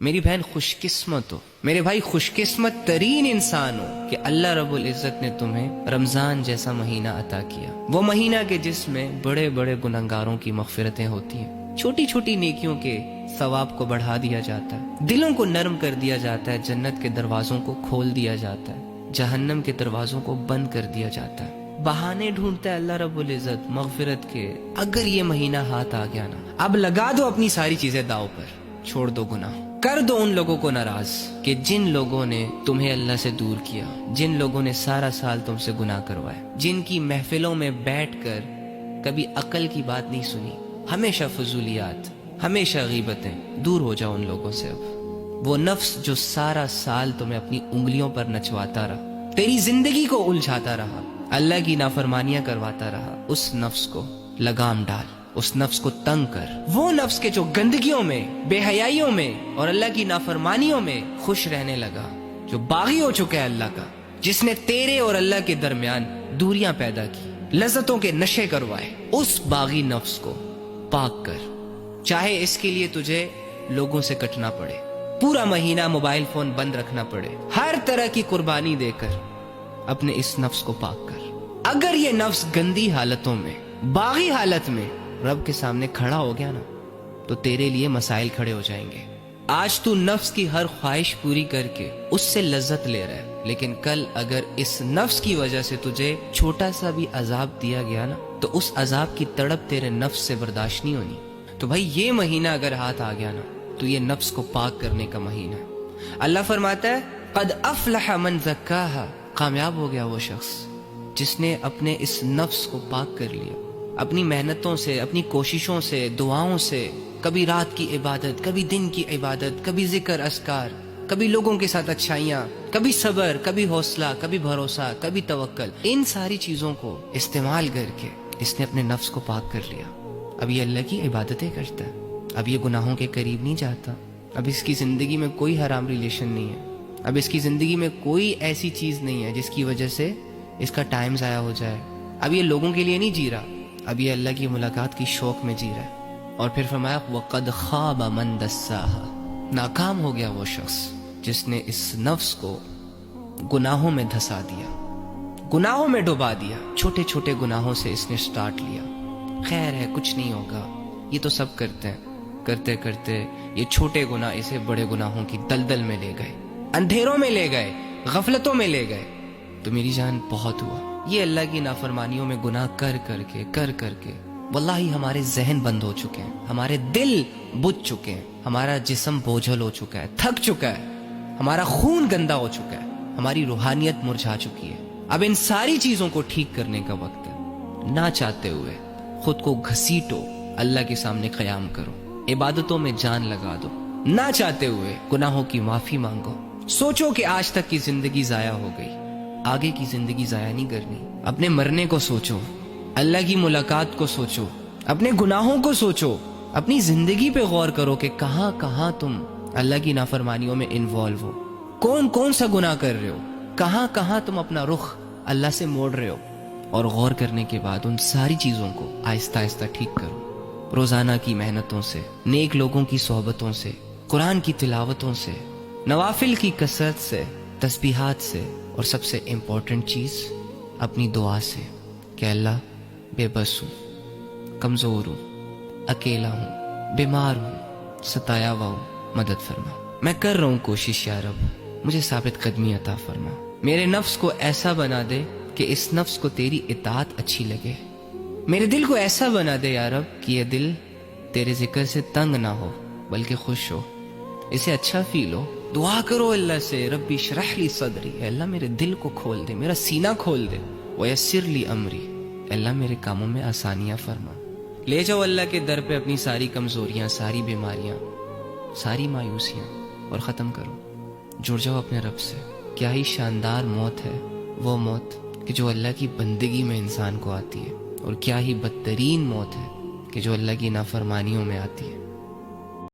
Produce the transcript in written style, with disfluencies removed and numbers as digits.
میری بہن خوش قسمت ہو، میرے بھائی خوش قسمت ترین انسان ہو کہ اللہ رب العزت نے تمہیں رمضان جیسا مہینہ عطا کیا، وہ مہینہ کہ جس میں بڑے بڑے گنہگاروں کی مغفرتیں ہوتی ہیں، چھوٹی چھوٹی نیکیوں کے ثواب کو بڑھا دیا جاتا ہے، دلوں کو نرم کر دیا جاتا ہے، جنت کے دروازوں کو کھول دیا جاتا ہے، جہنم کے دروازوں کو بند کر دیا جاتا ہے۔ بہانے ڈھونڈتا ہے اللہ رب العزت مغفرت کے، اگر یہ مہینہ ہاتھ آ گیا نا، اب لگا دو اپنی ساری چیزیں داؤ پر، چھوڑ دو گناہ، کر دو ان لوگوں کو ناراض کہ جن لوگوں نے تمہیں اللہ سے دور کیا، جن لوگوں نے سارا سال تم سے گناہ کروائے، جن کی محفلوں میں بیٹھ کر کبھی عقل کی بات نہیں سنی، ہمیشہ فضولیات، ہمیشہ غیبتیں، دور ہو جاؤ ان لوگوں سے۔ اب وہ نفس جو سارا سال تمہیں اپنی انگلیوں پر نچواتا رہا، تیری زندگی کو الجھاتا رہا، اللہ کی نافرمانیاں کرواتا رہا، اس نفس کو لگام ڈال، اس نفس کو تنگ کر۔ وہ نفس کے جو گندگیوں میں، بے حیائیوں میں اور اللہ کی نافرمانیوں میں خوش رہنے لگا، جو باغی ہو چکا ہے اللہ کا، جس نے تیرے اور اللہ کے درمیان دوریاں پیدا کی، لذتوں کے نشے کروائے، اس باغی نفس کو پاک کر، چاہے اس کے لیے تجھے لوگوں سے کٹنا پڑے، پورا مہینہ موبائل فون بند رکھنا پڑے، ہر طرح کی قربانی دے کر اپنے اس نفس کو پاک کر۔ اگر یہ نفس گندی حالتوں میں، باغی حالت میں رب کے سامنے کھڑا ہو گیا نا، تو تیرے لیے مسائل کھڑے ہو جائیں گے۔ آج تو نفس کی ہر خواہش پوری کر کے اس سے لذت لے رہا ہے، لیکن کل اگر اس نفس کی وجہ سے تجھے چھوٹا سا بھی عذاب دیا گیا نا، تو اس عذاب کی تڑپ تیرے نفس سے برداشت نہیں ہونی۔ تو بھائی یہ مہینہ اگر ہاتھ آ گیا نا، تو یہ نفس کو پاک کرنے کا مہینہ ہے۔ اللہ فرماتا ہے قد افلح من زکاہا، کامیاب ہو گیا وہ شخص جس نے اپنے اس نفس کو پاک کر لیا، اپنی محنتوں سے، اپنی کوششوں سے، دعاؤں سے، کبھی رات کی عبادت، کبھی دن کی عبادت، کبھی ذکر اذکار، کبھی لوگوں کے ساتھ اچھائیاں، کبھی صبر، کبھی حوصلہ، کبھی بھروسہ، کبھی توکل، ان ساری چیزوں کو استعمال کر کے اس نے اپنے نفس کو پاک کر لیا۔ اب یہ اللہ کی عبادتیں کرتا ہے، اب یہ گناہوں کے قریب نہیں جاتا، اب اس کی زندگی میں کوئی حرام ریلیشن نہیں ہے، اب اس کی زندگی میں کوئی ایسی چیز نہیں ہے جس کی وجہ سے اس کا ٹائم ضائع ہو جائے، اب یہ لوگوں کے لیے نہیں جی رہا، اب یہ اللہ کی ملاقات کی شوق میں جی رہا ہے۔ اور پھر فرمایا وَقَدْ خَابَ مَنْ دَسَّاهَا، ناکام ہو گیا وہ شخص جس نے اس نفس کو گناہوں میں دھسا دیا، گناہوں میں ڈبا دیا، چھوٹے چھوٹے گناہوں سے اس نے سٹارٹ لیا، خیر ہے کچھ نہیں ہوگا، یہ تو سب کرتے ہیں، کرتے کرتے یہ چھوٹے گناہ اسے بڑے گناہوں کی دلدل میں لے گئے، اندھیروں میں لے گئے، غفلتوں میں لے گئے۔ تو میری جان بہت ہوا یہ اللہ کی نافرمانیوں میں گناہ کر کر کے واللہ ہمارے ذہن بند ہو چکے ہیں، ہمارے دل بجھ چکے ہیں، ہمارا جسم بوجھل ہو چکا ہے، تھک چکا ہے، ہمارا خون گندا ہو چکا ہے، ہماری روحانیت مرجھا چکی ہے۔ اب ان ساری چیزوں کو ٹھیک کرنے کا وقت ہے، نہ چاہتے ہوئے خود کو گھسیٹو، اللہ کے سامنے قیام کرو، عبادتوں میں جان لگا دو، نہ چاہتے ہوئے گناہوں کی معافی مانگو، سوچو کہ آج تک کی زندگی ضائع ہو گئی، آگے کی زندگی ضائع نہیں کرنی، اپنے مرنے کو سوچو، اللہ کی ملاقات کو سوچو، اپنے گناہوں کو سوچو، اپنی زندگی پہ غور کرو کہ کہاں کہاں تم اللہ کی نافرمانیوں میں انوالو ہو، کون کون سا گناہ کر رہے ہو، کہاں کہاں تم اپنا رخ اللہ سے موڑ رہے ہو، اور غور کرنے کے بعد ان ساری چیزوں کو آہستہ آہستہ ٹھیک کرو، روزانہ کی محنتوں سے، نیک لوگوں کی صحبتوں سے، قرآن کی تلاوتوں سے، نوافل کی کثرت سے، تسبیحات سے، اور سب سے امپورٹنٹ چیز اپنی دعا سے کہ اللہ بے بس ہوں، کمزور ہوں، اکیلا ہوں، بیمار ہوں، ستایا ہوا ہوں، مدد فرما، میں کر رہا ہوں کوشش یا رب، مجھے ثابت قدمی عطا فرما، میرے نفس کو ایسا بنا دے کہ اس نفس کو تیری اطاعت اچھی لگے، میرے دل کو ایسا بنا دے یا رب کہ یہ دل تیرے ذکر سے تنگ نہ ہو بلکہ خوش ہو، اسے اچھا فیل ہو۔ دعا کرو اللہ سے ربی اشرح لی صدری، اے اللہ میرے دل کو کھول دے، میرا سینہ کھول دے، ویسر لی امری، اے اللہ میرے کاموں میں آسانیاں فرما۔ لے جاؤ اللہ کے در پہ اپنی ساری کمزوریاں، ساری بیماریاں، ساری مایوسیاں، اور ختم کرو، جڑ جاؤ اپنے رب سے۔ کیا ہی شاندار موت ہے وہ موت کہ جو اللہ کی بندگی میں انسان کو آتی ہے، اور کیا ہی بدترین موت ہے کہ جو اللہ کی نافرمانیوں میں آتی ہے۔